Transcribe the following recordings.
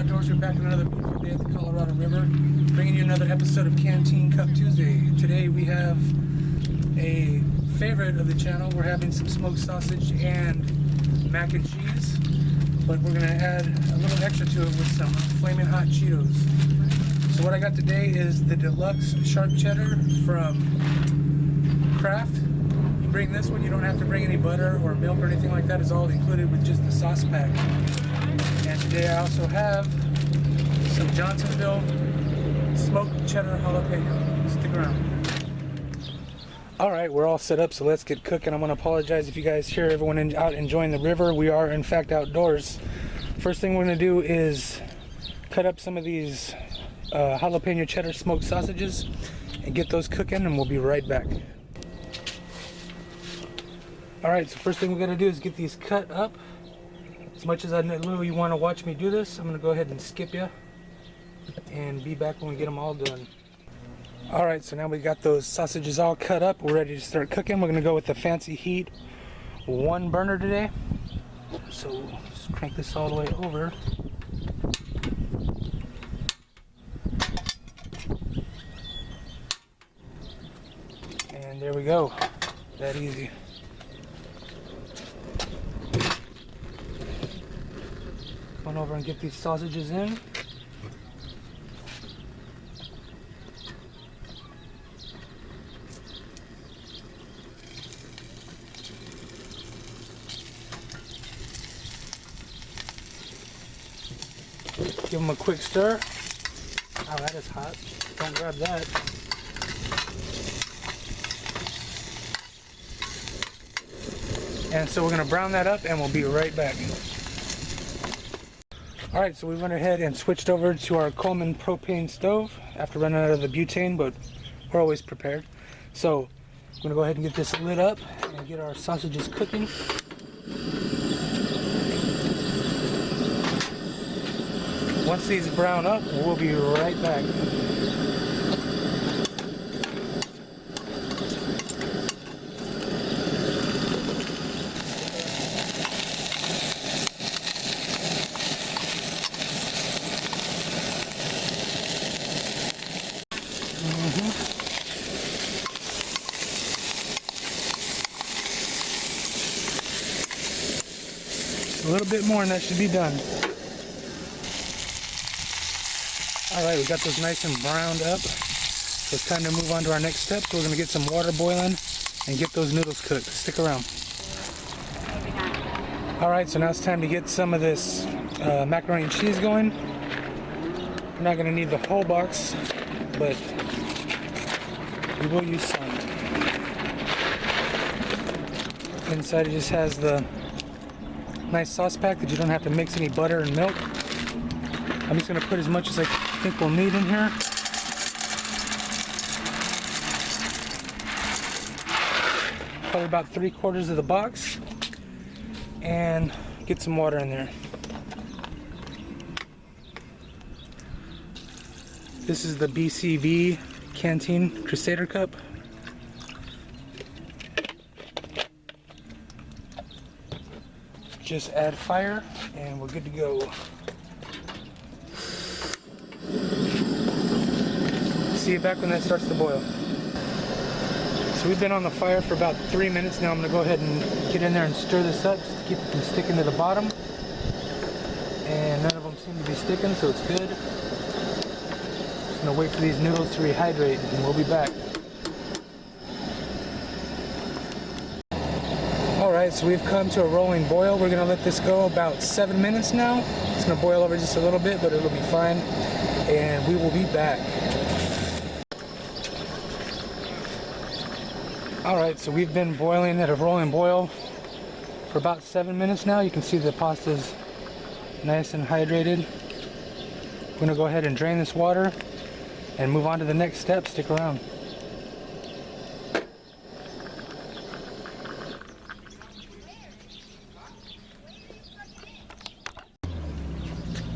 Outdoors. We're back on another beautiful day at the Colorado River, bringing you another episode of Canteen Cup Tuesday. Today we have a favorite of the channel. We're having some smoked sausage and mac and cheese, but we're going to add a little extra to it with some Flamin' Hot Cheetos. So what I got today is the deluxe sharp cheddar from Kraft. You bring this one, you don't have to bring any butter or milk or anything like that. It's all included with just the sauce pack. And today I also have some Johnsonville smoked cheddar jalapeno. Stick around. Alright, we're all set up, so let's get cooking. I'm going to apologize if you guys hear everyone out enjoying the river. We are in fact outdoors. First thing we're going to do is cut up some of these jalapeno cheddar smoked sausages and get those cooking, and we'll be right back. Alright, so first thing we're going to do is get these cut up. As much as I know you want to watch me do this, I'm going to go ahead and skip you and be back when we get them all done. Alright, so now we got those sausages all cut up. We're ready to start cooking. We're going to go with the Fancy Heat 1 burner today. So just crank this all the way over. And there we go. That easy. Come on over and get these sausages in. Give them a quick stir. Oh, that is hot. Don't grab that. And so we're going to brown that up and we'll be right back. Alright, so we went ahead and switched over to our Coleman propane stove after running out of the butane, but we're always prepared. So I'm going to go ahead and get this lit up and get our sausages cooking. Once these brown up, we'll be right back. A little bit more and that should be done. Alright, we got those nice and browned up. So it's time to move on to our next step. So we're going to get some water boiling and get those noodles cooked. Stick around. Alright, so now it's time to get some of this macaroni and cheese going. We're not going to need the whole box, but we will use some. Inside it just has the nice sauce pack that you don't have to mix any butter and milk. I'm just going to put as much as I think we'll need in here. Probably about 3/4 of the box. And get some water in there. This is the BCV Canteen Crusader Cup. Just add fire and we're good to go. See you back when that starts to boil. So we've been on the fire for about 3 minutes now. I'm going to go ahead and get in there and stir this up just to keep it from sticking to the bottom. And none of them seem to be sticking, so it's good. Just going to wait for these noodles to rehydrate and we'll be back. Alright, so we've come to a rolling boil. We're going to let this go about 7 minutes now. It's going to boil over just a little bit, but it'll be fine. And we will be back. Alright, so we've been boiling at a rolling boil for about 7 minutes now. You can see the pasta's nice and hydrated. We're going to go ahead and drain this water and move on to the next step. Stick around.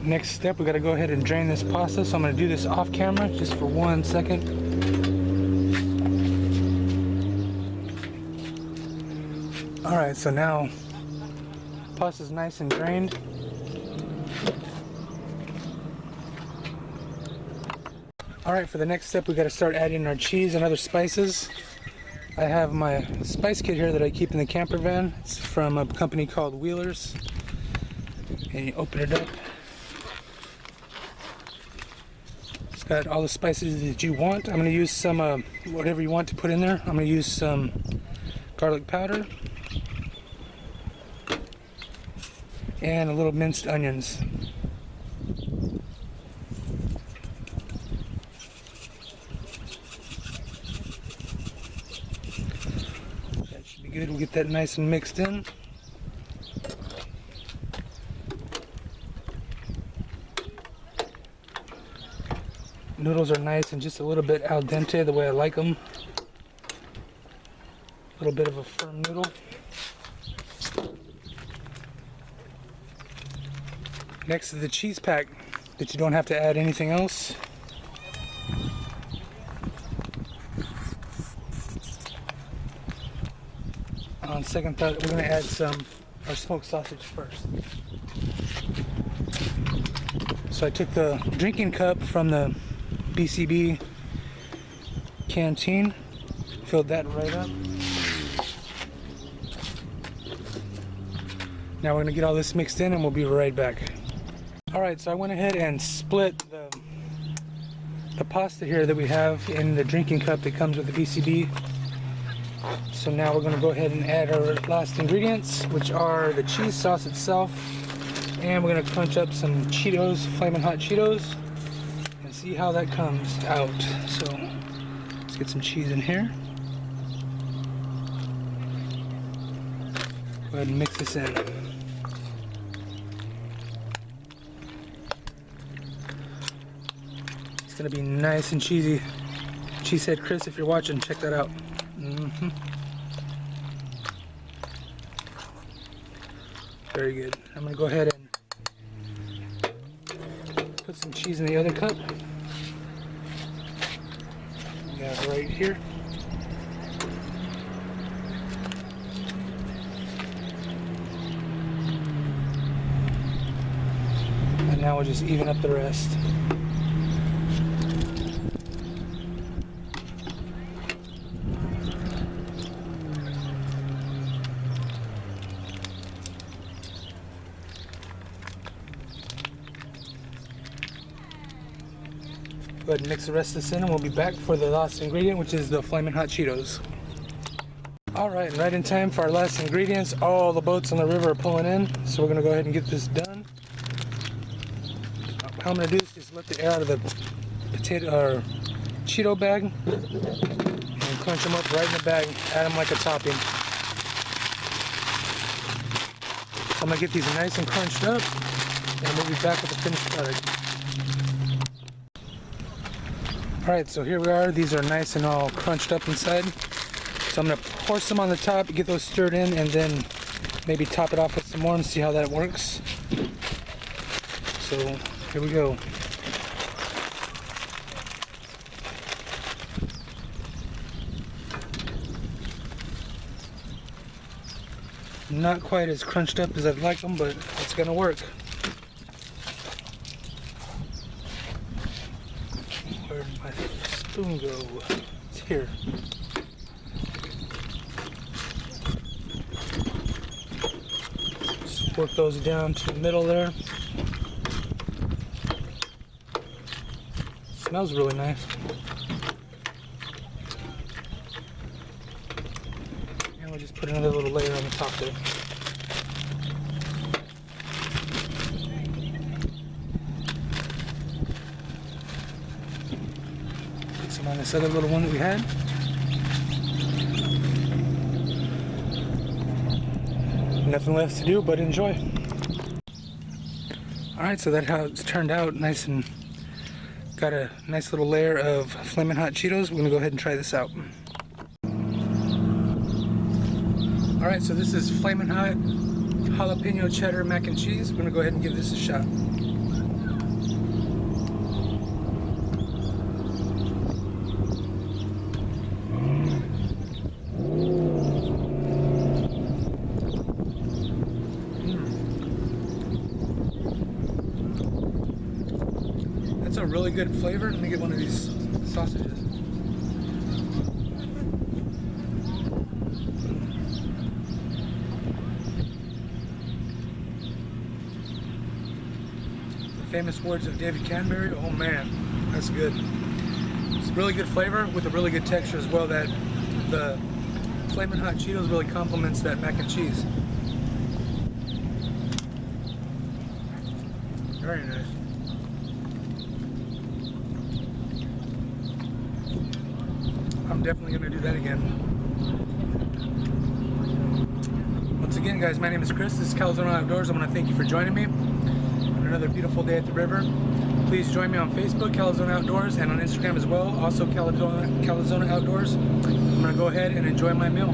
Next step, we got to go ahead and drain this pasta. So I'm going to do this off camera just for 1 second. Alright, so now pasta's nice and drained. Alright, for the next step we got to start adding our cheese and other spices. I have my spice kit here that I keep in the camper van. It's from a company called Wheelers. And you open it up. It's got all the spices that you want. I'm going to use some, whatever you want to put in there. I'm going to use some garlic powder. And a little minced onions. That should be good. We'll get that nice and mixed in. Noodles are nice and just a little bit al dente, the way I like them. A little bit of a firm noodle. Next is the cheese pack that you don't have to add anything else. On second thought, we're going to add our smoked sausage first. So I took the drinking cup from the BCB Canteen, filled that right up. Now we're going to get all this mixed in and we'll be right back. Alright, so I went ahead and split the pasta here that we have in the drinking cup that comes with the BCB. So now we're going to go ahead and add our last ingredients, which are the cheese sauce itself. And we're going to crunch up some Cheetos, Flamin' Hot Cheetos, and see how that comes out. So let's get some cheese in here. Go ahead and mix this in. It's going to be nice and cheesy. Cheesehead Chris, if you're watching, check that out. Very good. I'm going to go ahead and put some cheese in the other cup. We have right here. And now we'll just even up the rest. Go ahead and mix the rest of this in and we'll be back for the last ingredient, which is the Flamin' Hot Cheetos. Alright, and right in time for our last ingredients. All the boats on the river are pulling in, so we're going to go ahead and get this done. How I'm going to do this is let the air out of the potato or Cheeto bag and crunch them up right in the bag, add them like a topping. So I'm going to get these nice and crunched up and we'll be back with the finished product. Alright, so here we are. These are nice and all crunched up inside. So I'm going to pour some on the top, get those stirred in, and then maybe top it off with some more and see how that works. So here we go. Not quite as crunched up as I'd like them, but it's going to work. Where'd my spoon go? It's here. Just work those down to the middle there. Smells really nice. And we'll just put another little layer on the top there. On this other little one that we had. Nothing left to do but enjoy. Alright, so that's how it's turned out. Nice and got a nice little layer of Flamin' Hot Cheetos. We're going to go ahead and try this out. Alright, so this is Flamin' Hot Jalapeno Cheddar Mac and Cheese. We're going to go ahead and give this a shot. That's a really good flavor. Let me get one of these sausages. The famous words of David Canterbury. Oh man, that's good. It's really good flavor with a really good texture as well. That the Flamin' Hot Cheetos really complements that mac and cheese. Very nice. I'm definitely going to do that again. Once again, guys, my name is Chris. This is Calzone Outdoors. I want to thank you for joining me on another beautiful day at the river. Please join me on Facebook, Calzone Outdoors, and on Instagram as well, also Calzone Outdoors. I'm going to go ahead and enjoy my meal.